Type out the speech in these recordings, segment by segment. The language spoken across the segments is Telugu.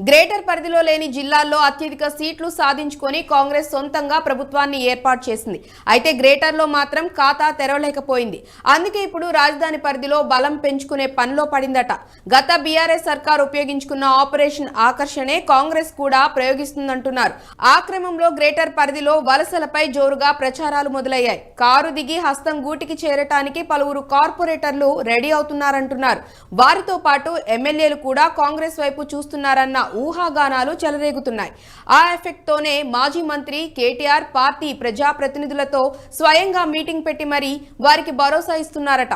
గ్రేటర్ పరిధిలో లేని జిల్లాల్లో అత్యధిక సీట్లు సాధించుకొని కాంగ్రెస్ సొంతంగా ప్రభుత్వాన్ని ఏర్పాటు చేసింది. అయితే గ్రేటర్లో మాత్రం ఖాతా తెరవలేకపోయింది. అందుకే ఇప్పుడు రాజధాని పరిధిలో బలం పెంచుకునే పనిలో పడిందట. గత బీఆర్ఎస్ సర్కార్ ఉపయోగించుకున్న ఆపరేషన్ ఆకర్షణే కాంగ్రెస్ కూడా ప్రయోగిస్తుందంటున్నారు. ఆ క్రమంలో గ్రేటర్ పరిధిలో వలసలపై జోరుగా ప్రచారాలు మొదలయ్యాయి. కారు దిగి హస్తం గూటికి చేరటానికి పలువురు కార్పొరేటర్లు రెడీ అవుతున్నారంటున్నారు. వారితో పాటు ఎమ్మెల్యేలు కూడా కాంగ్రెస్ వైపు చూస్తున్నారన్న ఊహాగానాలు చెలరేగుతున్నాయి. ఆ ఎఫెక్ట్ తోనే మాజీ మంత్రి కేటీఆర్ పార్టీ ప్రజాప్రతినిధులతో స్వయంగా మీటింగ్ పెట్టి మరీ వారికి భరోసా ఇస్తున్నారట.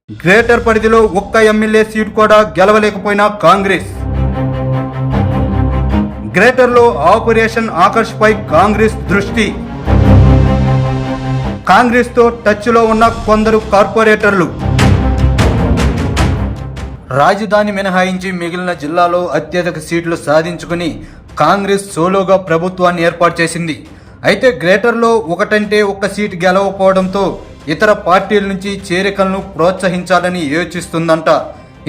గ్రేటర్ పరిధిలో ఒక్క ఎమ్మెల్యే సీటు కూడా గెలవలేకపోయిన కాంగ్రెస్. గ్రేటర్లో ఆపరేషన్ ఆకర్ష్ పై కాంగ్రెస్ దృష్టి. కాంగ్రెస్తో టచ్లో ఉన్న కొందరు కార్పొరేటర్లు. రాజధాని మినహాయించి మిగిలిన జిల్లాలో అత్యధిక సీట్లు సాధించుకుని కాంగ్రెస్ సోలోగా ప్రభుత్వాన్ని ఏర్పాటు చేసింది. అయితే గ్రేటర్లో ఒకటంటే ఒక్క సీటు గెలవకపోవడంతో ఇతర పార్టీల నుంచి చేరికలను ప్రోత్సహించాలని యోచిస్తుందంట.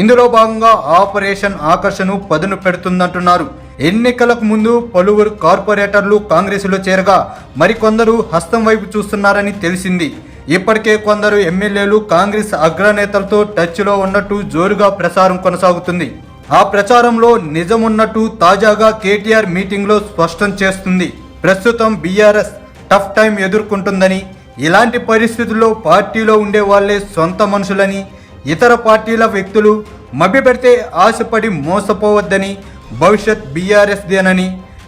ఇందులో భాగంగా ఆపరేషన్ ఆకర్షణను పదును పెడుతుందంటున్నారు. ఎన్నికలకు ముందు పలువురు కార్పొరేటర్లు కాంగ్రెస్లో చేరగా మరికొందరు హస్తం వైపు చూస్తున్నారని తెలిసింది. ఇప్పటికే కొందరు ఎమ్మెల్యేలు కాంగ్రెస్ అగ్రనేతలతో టచ్లో ఉన్నట్టు జోరుగా ప్రచారం కొనసాగుతుంది. ఆ ప్రచారంలో నిజమున్నట్టు తాజాగా కేటీఆర్ మీటింగ్లో స్పష్టం చేస్తుంది. ప్రస్తుతం బీఆర్ఎస్ టఫ్ టైం ఎదుర్కొంటుందని, ఇలాంటి పరిస్థితుల్లో పార్టీలో ఉండే వాళ్లే సొంత మనుషులని, ఇతర పార్టీల వ్యక్తులు మభ్యపెడితే ఆశపడి మోసపోవద్దని, భవిష్యత్ బీఆర్ఎస్ దేనని,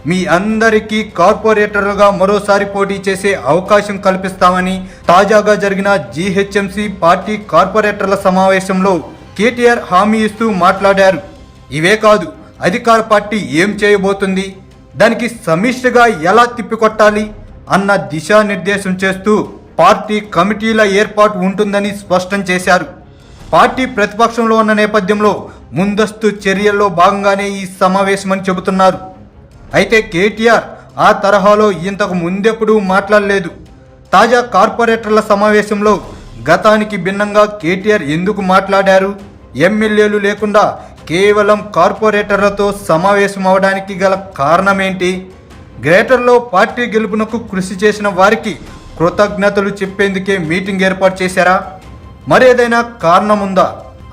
మీ అందరికీ కార్పొరేటర్లుగా మరోసారి పోటీ చేసే అవకాశం కల్పిస్తామని తాజాగా జరిగిన జీహెచ్ఎంసీ పార్టీ కార్పొరేటర్ల సమావేశంలో కేటీఆర్ హామీ ఇస్తూ మాట్లాడారు. ఇవే కాదు, అధికార పార్టీ ఏం చేయబోతుంది, దానికి సమిష్టిగా ఎలా తిప్పికొట్టాలి అన్న దిశానిర్దేశం చేస్తూ పార్టీ కమిటీల ఏర్పాటు ఉంటుందని స్పష్టం చేశారు. పార్టీ ప్రతిపక్షంలో ఉన్న నేపథ్యంలో ముందస్తు చర్యల్లో భాగంగానే ఈ సమావేశమని చెబుతున్నారు. అయితే కేటీఆర్ ఆ తరహాలో ఇంతకు ముందెప్పుడూ మాట్లాడలేదు. తాజా కార్పొరేటర్ల సమావేశంలో గతానికి భిన్నంగా కేటీఆర్ ఎందుకు మాట్లాడారు, ఎమ్మెల్యేలు లేకుండా కేవలం కార్పొరేటర్లతో సమావేశం అవడానికి గల కారణమేంటి, గ్రేటర్లో పార్టీ గెలుపునకు కృషి చేసిన వారికి కృతజ్ఞతలు చెప్పేందుకే మీటింగ్ ఏర్పాటు చేశారా, మరేదైనా కారణముందా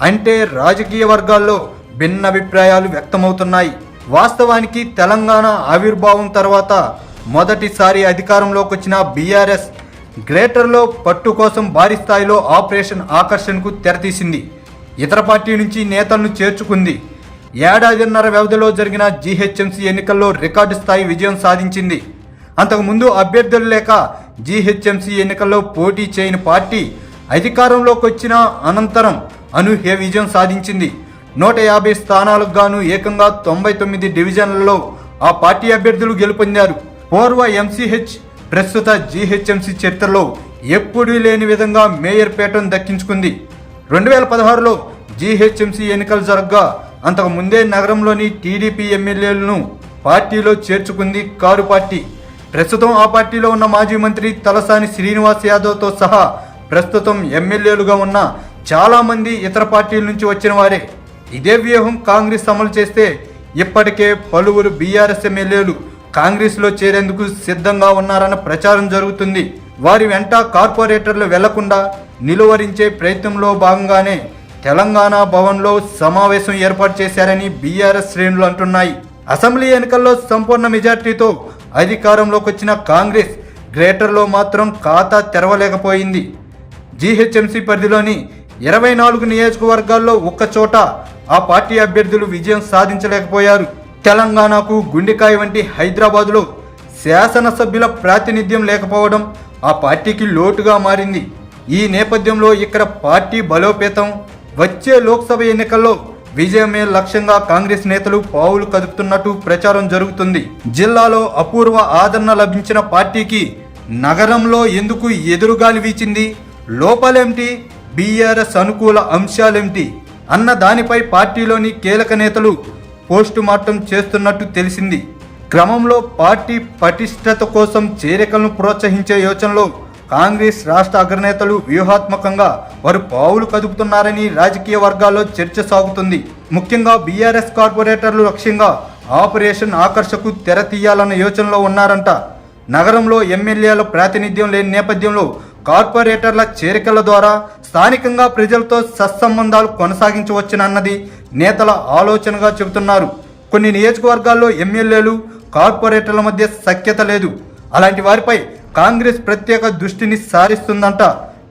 అంటే రాజకీయ వర్గాల్లో భిన్నాభిప్రాయాలు వ్యక్తమవుతున్నాయి. వాస్తవానికి తెలంగాణ ఆవిర్భావం తర్వాత మొదటిసారి అధికారంలోకి వచ్చిన బీఆర్ఎస్ గ్రేటర్లో పట్టు కోసం భారీ స్థాయిలో ఆపరేషన్ ఆకర్షణకు తెరతీసింది. ఇతర పార్టీ నుంచి నేతలను చేర్చుకుంది. ఏడాదిన్నర వ్యవధిలో జరిగిన జీహెచ్ఎంసీ ఎన్నికల్లో రికార్డు స్థాయి విజయం సాధించింది. అంతకుముందు అభ్యర్థులు లేక జీహెచ్ఎంసీ ఎన్నికల్లో పోటీ చేయని పార్టీ అధికారంలోకి వచ్చిన అనంతరం అనూహ్య విజయం సాధించింది. 150 స్థానాలకు గాను ఏకంగా 99 డివిజన్లలో ఆ పార్టీ అభ్యర్థులు గెలుపొందారు. పూర్వ ఎంసీహెచ్ ప్రస్తుత జీహెచ్ఎంసీ చరిత్రలో ఎప్పుడూ లేని విధంగా మేయర్ పీఠం దక్కించుకుంది. 2016లో జీహెచ్ఎంసీ ఎన్నికలు జరగగా అంతకు ముందే నగరంలోని టీడీపీ ఎమ్మెల్యేలను పార్టీలో చేర్చుకుంది కారు పార్టీ. ప్రస్తుతం ఆ పార్టీలో ఉన్న మాజీ మంత్రి తలసాని శ్రీనివాస్ యాదవ్తో సహా ప్రస్తుతం ఎమ్మెల్యేలుగా ఉన్న చాలామంది ఇతర పార్టీల నుంచి వచ్చిన వారే. ఇదే వ్యూహం కాంగ్రెస్ అమలు చేస్తే ఇప్పటికే పలువురు బీఆర్ఎస్ ఎమ్మెల్యేలు కాంగ్రెస్లో చేరేందుకు సిద్ధంగా ఉన్నారన్న ప్రచారం జరుగుతుంది. వారి వెంట కార్పొరేటర్లు వెళ్లకుండా నిలువరించే ప్రయత్నంలో భాగంగానే తెలంగాణ భవన్లో సమావేశం ఏర్పాటు చేశారని బీఆర్ఎస్ శ్రేణులు అంటున్నాయి. అసెంబ్లీ ఎన్నికల్లో సంపూర్ణ మెజార్టీతో అధికారంలోకి వచ్చిన కాంగ్రెస్ గ్రేటర్లో మాత్రం ఖాతా తెరవలేకపోయింది. జీహెచ్ఎంసీ పరిధిలోని 24 నియోజకవర్గాల్లో ఒక్కచోట ఆ పార్టీ అభ్యర్థులు విజయం సాధించలేకపోయారు. తెలంగాణకు గుండెకాయ వంటి హైదరాబాదులో శాసనసభ్యుల ప్రాతినిధ్యం లేకపోవడం ఆ పార్టీకి లోటుగా మారింది. ఈ నేపథ్యంలో ఇక్కడ పార్టీ బలోపేతం, వచ్చే లోక్సభ ఎన్నికల్లో విజయమే లక్ష్యంగా కాంగ్రెస్ నేతలు పావులు కదుపుతున్నట్టు ప్రచారం జరుగుతుంది. జిల్లాలో అపూర్వ ఆదరణ లభించిన పార్టీకి నగరంలో ఎందుకు ఎదురుగాలి వీచింది, లోపాలేమిటి, బీఆర్ఎస్ అనుకూల అంశాలేమిటి అన్న దానిపై పార్టీలోని కీలక నేతలు పోస్టు మార్టం చేస్తున్నట్టు తెలిసింది. క్రమంలో పార్టీ పటిష్టత కోసం చేరికలను ప్రోత్సహించే యోచనలో కాంగ్రెస్ రాష్ట్ర అగ్రనేతలు వ్యూహాత్మకంగా వారు పావులు కదుపుతున్నారని రాజకీయ వర్గాల్లో చర్చ సాగుతుంది. ముఖ్యంగా బీఆర్ఎస్ కార్పొరేటర్లు లక్ష్యంగా ఆపరేషన్ ఆకర్షకు తెర తీయాలన్న యోచనలో ఉన్నారంట. నగరంలో ఎమ్మెల్యేల ప్రాతినిధ్యం లేని నేపథ్యంలో కార్పొరేటర్ల చేరికల ద్వారా స్థానికంగా ప్రజలతో సత్సంబంధాలు కొనసాగించవచ్చునన్నది నేతల ఆలోచనగా చెబుతున్నారు. కొన్ని నియోజకవర్గాల్లో ఎమ్మెల్యేలు కార్పొరేటర్ల మధ్య సఖ్యత లేదు. అలాంటి వారిపై కాంగ్రెస్ ప్రత్యేక దృష్టిని సారిస్తుందంట.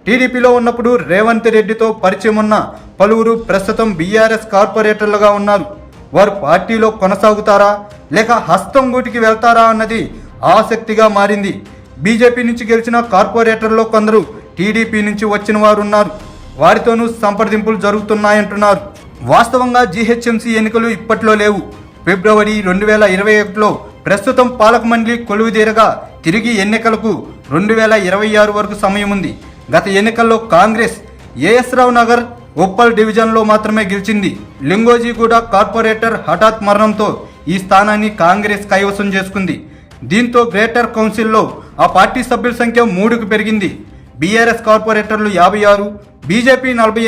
టీడీపీలో ఉన్నప్పుడు రేవంత్ రెడ్డితో పరిచయం ఉన్న పలువురు ప్రస్తుతం బీఆర్ఎస్ కార్పొరేటర్లుగా ఉన్నారు. వారు పార్టీలో కొనసాగుతారా లేక హస్తం గూటికి వెళ్తారా అన్నది ఆసక్తిగా మారింది. బీజేపీ నుంచి గెలిచిన కార్పొరేటర్లో కొందరు టీడీపీ నుంచి వచ్చిన వారు ఉన్నారు. వారితోనూ సంప్రదింపులు జరుగుతున్నాయంటున్నారు. వాస్తవంగా జీహెచ్ఎంసీ ఎన్నికలు ఇప్పట్లో లేవు. ఫిబ్రవరి 2021లో ప్రస్తుతం పాలక మండలి కొలువుదీరగా తిరిగి ఎన్నికలకు 2026 వరకు సమయం ఉంది. గత ఎన్నికల్లో కాంగ్రెస్ ఏఎస్ రావు నగర్, ఉప్పల్ డివిజన్లో మాత్రమే గెలిచింది. లింగోజీగూడ కార్పొరేటర్ హఠాత్ మరణంతో ఈ స్థానాన్ని కాంగ్రెస్ కైవసం చేసుకుంది. దీంతో గ్రేటర్ కౌన్సిల్లో ఆ పార్టీ సభ్యుల సంఖ్య 3కు పెరిగింది. బీఆర్ఎస్ కార్పొరేటర్లు 56, బీజేపీ 48